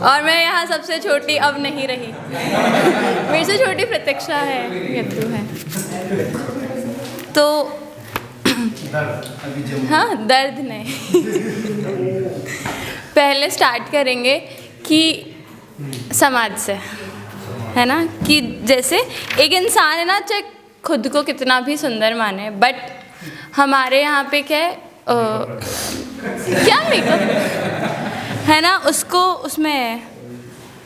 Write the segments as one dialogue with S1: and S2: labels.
S1: और मैं यहाँ सबसे छोटी अब नहीं रही। मेरे से छोटी प्रतीक्षा है, यत्रू है। तो हाँ, दर्द नहीं। पहले स्टार्ट करेंगे कि समाज से, है ना, कि जैसे एक इंसान है ना, चाहे खुद को कितना भी सुंदर माने, बट हमारे यहाँ पे क्या है, क्या मेकअप है ना, उसको उसमें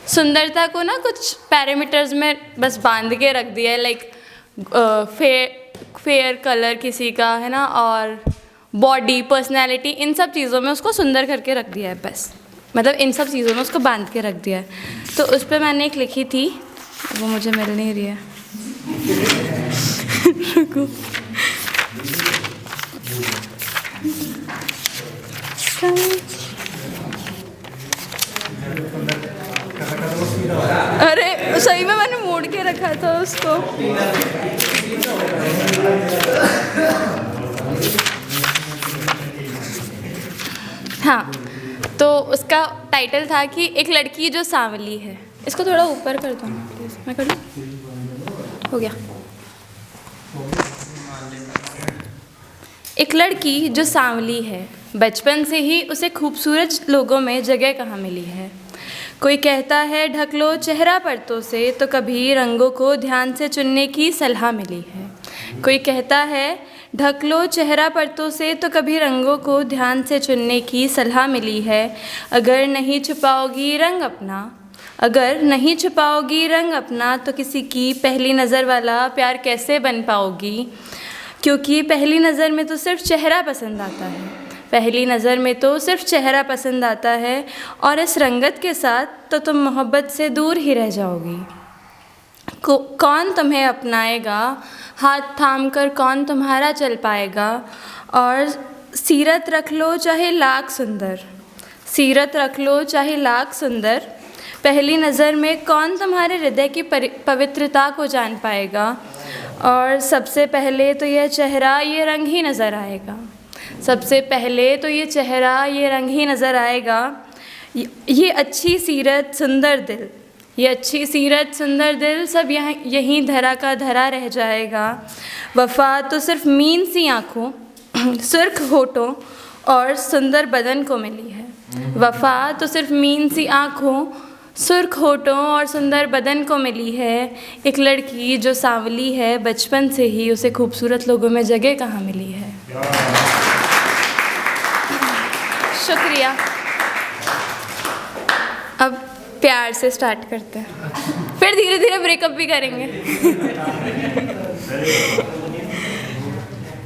S1: सुंदरता को ना कुछ पैरामीटर्स में बस बांध के रख दिया है, लाइक फेयर कलर किसी का है ना, और बॉडी, पर्सनैलिटी, इन सब चीज़ों में उसको सुंदर करके रख दिया है बस, मतलब इन सब चीज़ों में उसको बांध के रख दिया है। तो उस पर मैंने एक लिखी थी, वो मुझे मिल नहीं रही है। रुको, अरे सही में मैंने मोड़ के रखा था उसको। हाँ, तो उसका टाइटल था कि एक लड़की जो सांवली है। इसको थोड़ा ऊपर कर दो प्लीज, मैं कर दूँ? हो गया। एक लड़की जो सांवली है, बचपन से ही उसे खूबसूरत लोगों में जगह कहाँ मिली है। कोई कहता है ढक लो चेहरा पर्दों से, तो कभी रंगों को ध्यान से चुनने की सलाह मिली है। कोई कहता है ढक लो चेहरा पर्दों से, तो कभी रंगों को ध्यान से चुनने की सलाह मिली है। अगर नहीं छुपाओगी रंग अपना, अगर नहीं छुपाओगी रंग अपना, तो किसी की पहली नज़र वाला प्यार कैसे बन पाओगी। क्योंकि पहली नज़र में तो सिर्फ चेहरा पसंद आता है, पहली नज़र में तो सिर्फ चेहरा पसंद आता है, और इस रंगत के साथ तो तुम मोहब्बत से दूर ही रह जाओगी। कौन तुम्हें अपनाएगा, हाथ थाम कर कौन तुम्हारा चल पाएगा। और सीरत रख लो चाहे लाख सुंदर, सीरत रख लो चाहे लाख सुंदर, पहली नज़र में कौन तुम्हारे हृदय की पवित्रता को जान पाएगा। और सबसे पहले तो यह चेहरा ये रंग ही नज़र आएगा, सबसे पहले तो ये चेहरा ये रंग ही नज़र आएगा। ये अच्छी सीरत सुंदर दिल, ये अच्छी सीरत सुंदर दिल सब यहाँ यहीं धरा का धरा रह जाएगा। वफ़ा तो सिर्फ मीन सी आँखों, सुर्ख होठों और सुंदर बदन को मिली है। वफ़ा तो सिर्फ मीन सी आँखों, सुर्ख होठों और सुंदर बदन को मिली है। एक लड़की जो सांवली है, बचपन से ही उसे खूबसूरत लोगों में जगह कहाँ मिली है। शुक्रिया। अब प्यार से स्टार्ट करते हैं, फिर धीरे धीरे ब्रेकअप भी करेंगे।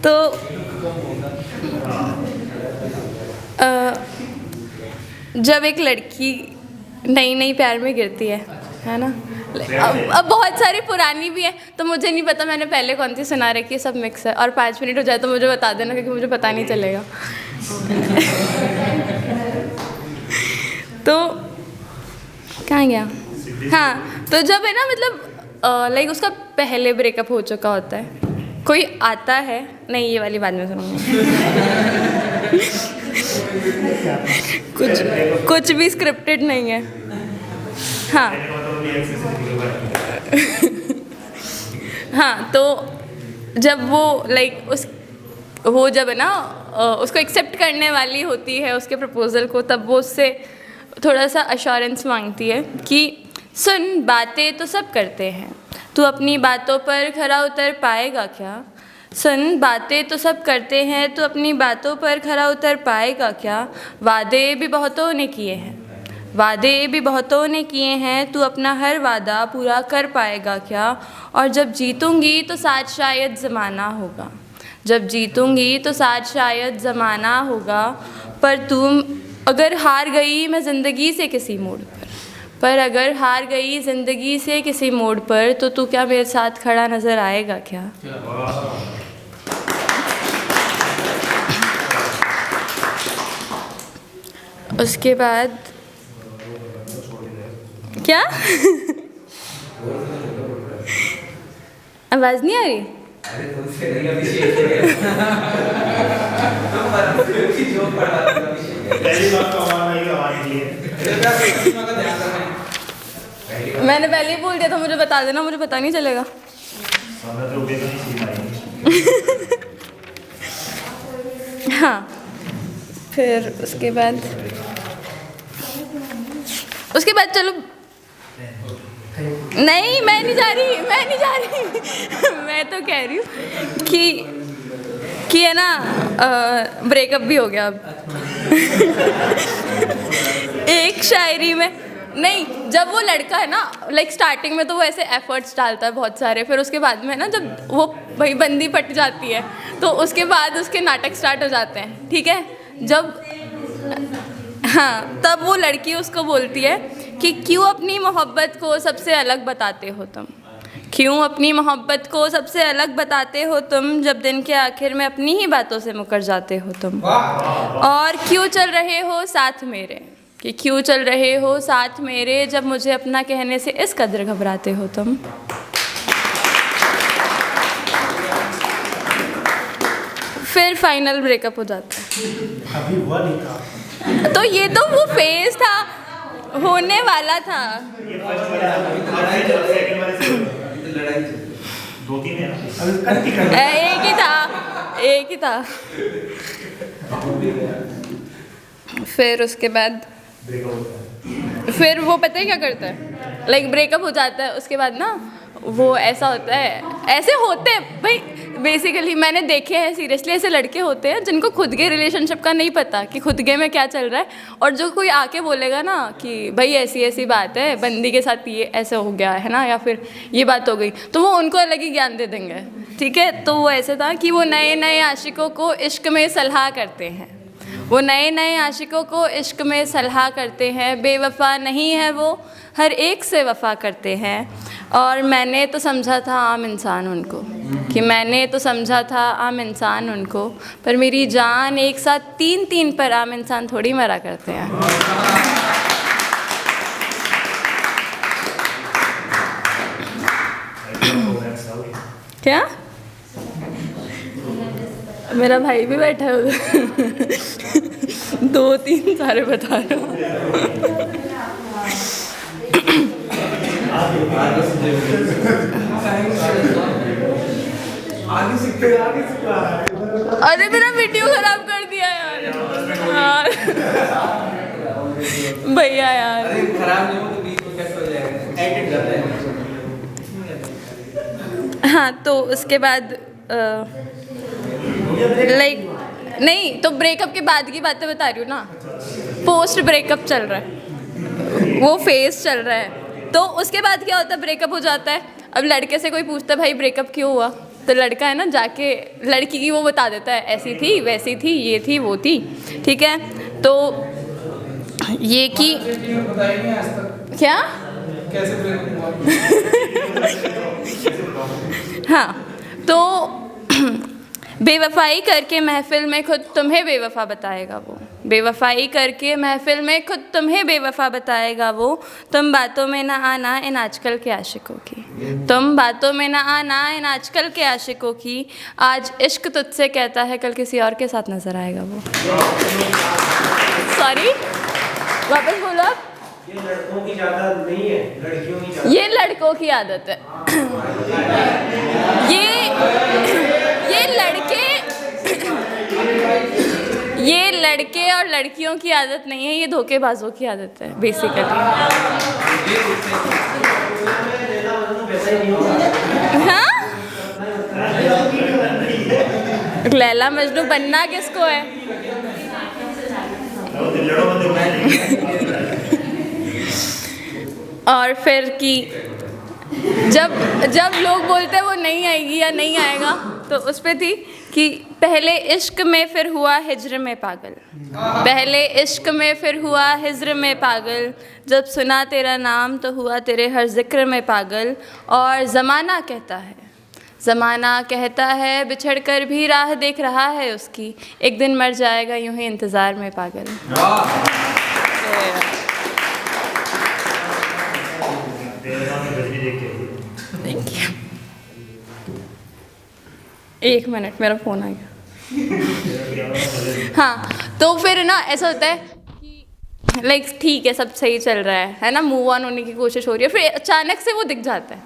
S1: तो जब एक लड़की नई नई प्यार में गिरती है ना, अब बहुत सारी पुरानी भी है, तो मुझे नहीं पता मैंने पहले कौन सी सुना रखी है, सब मिक्स है। और 5 मिनट हो जाए तो मुझे बता देना, क्योंकि मुझे पता नहीं चलेगा। तो कहाँ गया? हाँ, तो जब है ना, मतलब लाइक उसका पहले ब्रेकअप हो चुका होता है, कोई आता है, नहीं ये वाली बाद में सुनूंगी। कुछ भी स्क्रिप्टेड नहीं है। हाँ हाँ, तो जब वो लाइक वो जब है ना उसको एक्सेप्ट करने वाली होती है उसके प्रपोज़ल को, तब वो उससे थोड़ा सा अश्योरेंस मांगती है कि सुन, बातें तो सब करते हैं, तू अपनी बातों पर खरा उतर पाएगा क्या। सुन, बातें तो सब करते हैं, तू अपनी बातों पर खरा उतर पाएगा क्या। वादे भी बहुतों ने किए हैं, वादे भी बहुतों ने किए हैं, तू अपना हर वादा पूरा कर पाएगा क्या। और जब जीतूंगी तो साथ शायद ज़माना होगा, जब जीतूंगी तो साथ शायद ज़माना होगा। पर तुम अगर हार गई मैं ज़िंदगी से किसी मोड़ पर अगर हार गई ज़िंदगी से किसी मोड़ पर, तो तू क्या मेरे साथ खड़ा नज़र आएगा क्या। उसके बाद क्या आवाज़ नहीं आ रही? मैंने पहले ही बोल दिया था, मुझे बता देना, मुझे पता नहीं चलेगा। हाँ, फिर उसके बाद चलो, नहीं मैं नहीं जा रही मैं तो कह रही हूँ कि है ना, ब्रेकअप भी हो गया अब। एक शायरी में नहीं, जब वो लड़का है ना, लाइक स्टार्टिंग में तो वो ऐसे एफर्ट्स डालता है बहुत सारे, फिर उसके बाद में ना जब वो भाई बंदी पट जाती है तो उसके बाद उसके नाटक स्टार्ट हो जाते हैं, ठीक है। जब हाँ, तब वो लड़की उसको बोलती है कि क्यों अपनी मोहब्बत को सबसे अलग बताते हो तुम, क्यों अपनी मोहब्बत को सबसे अलग बताते हो तुम, जब दिन के आखिर में अपनी ही बातों से मुकर जाते हो तुम। और क्यों चल रहे हो साथ मेरे, कि क्यों चल रहे हो साथ मेरे, जब मुझे अपना कहने से इस कदर घबराते हो तुम। फिर फाइनल ब्रेकअप हो जाता है।
S2: अभी हुआ नहीं था,
S1: तो ये तो वो फेज था, होने वाला था। एक ही था। फिर उसके बाद फिर वो पता है क्या करता है, लाइक ब्रेकअप हो जाता है, उसके बाद ना वो ऐसा होता है, ऐसे होते हैं भाई, बेसिकली मैंने देखे हैं सीरियसली, ऐसे लड़के होते हैं जिनको खुद के रिलेशनशिप का नहीं पता कि खुद के में क्या चल रहा है, और जो कोई आके बोलेगा ना कि भाई ऐसी ऐसी बात है, बंदी के साथ ये ऐसे हो गया है ना, या फिर ये बात हो गई, तो वो उनको अलग ही ज्ञान दे देंगे, ठीक है। तो वो ऐसे था कि वो नए नए आशिकों को इश्क में सलाह करते हैं, वो नए नए आशिकों को इश्क में सलाह करते हैं, बेवफा नहीं है वो, हर एक से वफ़ा करते हैं। और मैंने तो समझा था आम इंसान उनको, कि मैंने तो समझा था आम इंसान उनको, पर मेरी जान एक साथ तीन तीन पर आम इंसान थोड़ी मरा करते हैं। क्या? मेरा भाई भी बैठा है उधर। दो तीन सारे बता रहा हूँ। अरे मेरा वीडियो खराब कर दिया यार भैया यार।
S3: खराब नहीं हो तो बीच में कैसे हो जाएगा, एडिट करते हैं।
S1: हाँ, तो उसके बाद लाइक नहीं, तो ब्रेकअप के बाद की बातें बता रही हूँ ना, पोस्ट ब्रेकअप चल रहा है, वो फेज चल रहा है। तो उसके बाद क्या होता है, ब्रेकअप हो जाता है। अब लड़के से कोई पूछता है भाई ब्रेकअप क्यों हुआ, तो लड़का है ना जाके लड़की की वो बता देता है, ऐसी थी वैसी थी ये थी वो थी, ठीक है। तो ये कि क्या
S3: कैसे ब्रेकअप हुआ।
S1: हाँ, तो बेवफाई करके महफिल में खुद तुम्हें बेवफा बताएगा वो, बेवफाई करके महफिल में खुद तुम्हें बेवफा बताएगा वो। तुम बातों में ना आना इन आजकल के आशिकों की, तुम बातों में ना आना इन आजकल के आशिकों की, आज इश्क तुझसे कहता है कल किसी और के साथ नजर आएगा वो। सॉरी, वापस बोलो आप।
S2: ये लड़कों की आदत नहीं है, लड़कियों की।
S1: ये लड़कों की आदत है। ये लड़के और लड़कियों की आदत नहीं है, ये धोखेबाजों की आदत है बेसिकली। हाँ, लैला मजनू बनना किसको है? और फिर कि जब लोग बोलते हैं वो नहीं आएगी या नहीं आएगा, तो उस पे थी कि पहले इश्क में फिर हुआ हिज्र में पागल, पहले इश्क में फिर हुआ हिज्र में पागल, जब सुना तेरा नाम तो हुआ तेरे हर जिक्र में पागल। और ज़माना कहता है बिछड़ कर भी राह देख रहा है उसकी, एक दिन मर जाएगा यूं ही इंतज़ार में पागल। Thank you. एक मिनट, मेरा फ़ोन आ गया। हाँ, तो फिर ना ऐसा होता है कि लाइक ठीक है, सब सही चल रहा है ना, मूव ऑन होने की कोशिश हो रही है, फिर अचानक से वो दिख जाता है,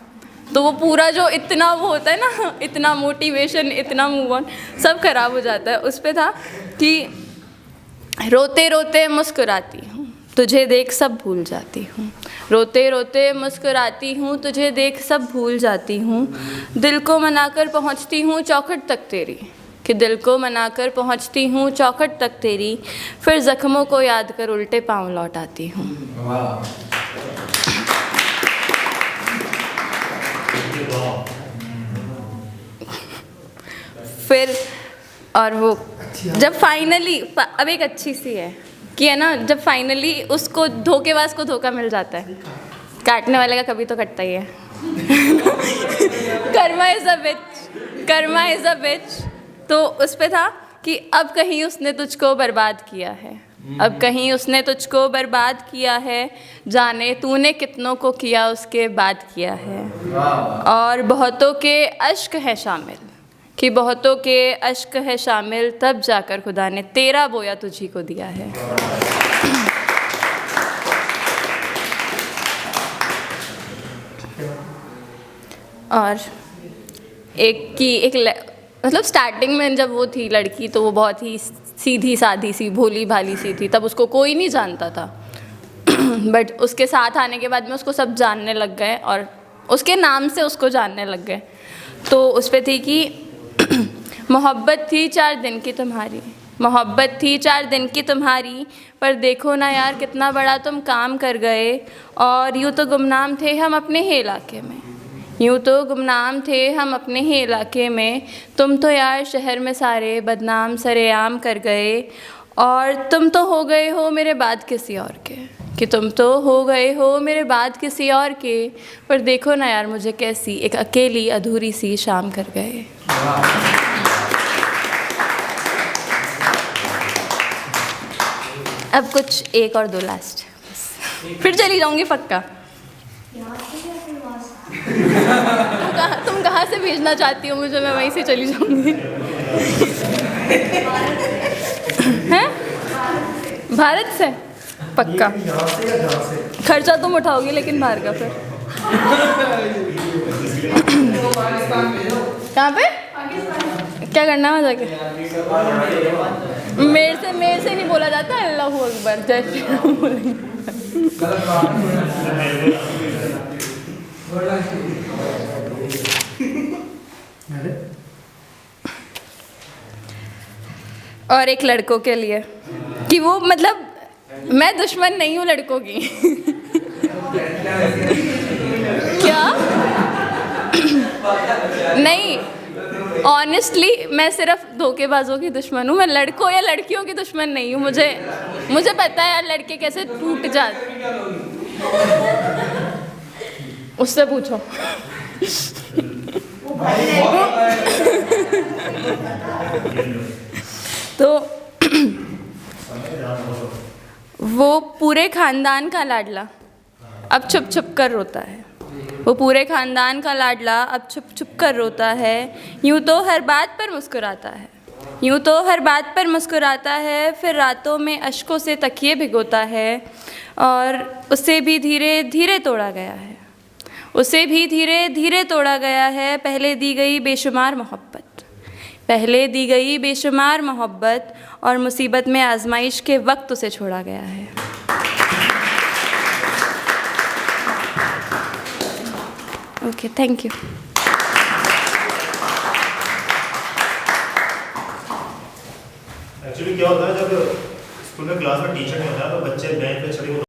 S1: तो वो पूरा जो इतना वो होता है ना, इतना मोटिवेशन, इतना मूव ऑन, सब खराब हो जाता है। उस पे था कि रोते रोते मुस्कुराती हूँ, तुझे देख सब भूल जाती हूँ, रोते रोते मुस्कुराती हूँ, तुझे देख सब भूल जाती हूँ, दिल को मनाकर पहुँचती हूँ चौखट तक तेरी, कि दिल को मनाकर पहुँचती हूँ चौखट तक तेरी, फिर ज़ख्मों को याद कर उल्टे पाँव लौट आती हूँ। फिर और वो जब फाइनली, अब एक अच्छी सी है कि है ना, जब फाइनली उसको धोखेबाज को धोखा मिल जाता है, काटने वाले का कभी तो कटता ही है। Karma is a bitch, karma is a bitch. तो उस पे था कि अब कहीं उसने तुझको बर्बाद किया है, अब कहीं उसने तुझको बर्बाद किया है, जाने तूने कितनों को किया उसके बाद किया है, और बहुतों के अश्क है शामिल, कि बहुतों के अश्क है शामिल, तब जाकर खुदा ने तेरा बोया तुझी को दिया है। और मतलब स्टार्टिंग में जब वो थी लड़की, तो वो बहुत ही सीधी सादी सी, भोली भाली सी थी, तब उसको कोई नहीं जानता था। बट उसके साथ आने के बाद में उसको सब जानने लग गए, और उसके नाम से उसको जानने लग गए। तो उस पे थी कि मोहब्बत थी 4 दिन की तुम्हारी, मोहब्बत थी 4 दिन की तुम्हारी, पर देखो ना यार कितना बड़ा तुम काम कर गए, और यूँ तो गुमनाम थे हम अपने ही इलाके में, यूँ तो गुमनाम थे हम अपने ही इलाके में, तुम तो यार शहर में सारे बदनाम सरेआम कर गए, और तुम तो हो गए हो मेरे बाद किसी और के, कि तुम तो हो गए हो मेरे बाद किसी और के, पर देखो ना यार मुझे कैसी एक अकेली अधूरी सी शाम कर गए। अब कुछ एक और 2 लास्ट, फिर चली जाऊंगी पक्का। तुम कहाँ से भेजना चाहती हो मुझे, मैं वहीं से चली जाऊंगी। हैं? भारत से पक्का। खर्चा तुम उठाओगी लेकिन बाहर का फिर। कहाँ पे? क्या करना है वहाँ जाके? मेरे से नहीं बोला जाता अल्लाहू अकबर, जय श्री राम बोलेंगे। और एक लड़कों के लिए कि वो मतलब मैं दुश्मन नहीं हूँ लड़कों की। क्या? नहीं, ऑनेस्टली मैं सिर्फ धोखेबाजों की दुश्मन हूँ, मैं लड़कों या लड़कियों की दुश्मन नहीं हूँ। मुझे पता है यार लड़के कैसे टूट जाते, उससे पूछो। तो वो पूरे खानदान का लाडला अब छुप छुप कर रोता है, वो पूरे खानदान का लाडला अब छुप छुप कर रोता है, यूँ तो हर बात पर मुस्कुराता है, यूँ तो हर बात पर मुस्कुराता है, फिर रातों में अश्कों से तकिए भिगोता है, और उसे भी धीरे धीरे तोड़ा गया है, उसे भी धीरे धीरे तोड़ा गया है, पहले दी गई बेशुमार मोहब्बत, पहले दी गई बेशुमार मोहब्बत, और मुसीबत में आजमाइश के वक्त उसे छोड़ा गया है। Okay, thank you.
S4: एक्चुअली क्या होता है जब स्कूल में क्लास में टीचर नहीं होता है तो बच्चे बेंच पे चढ़े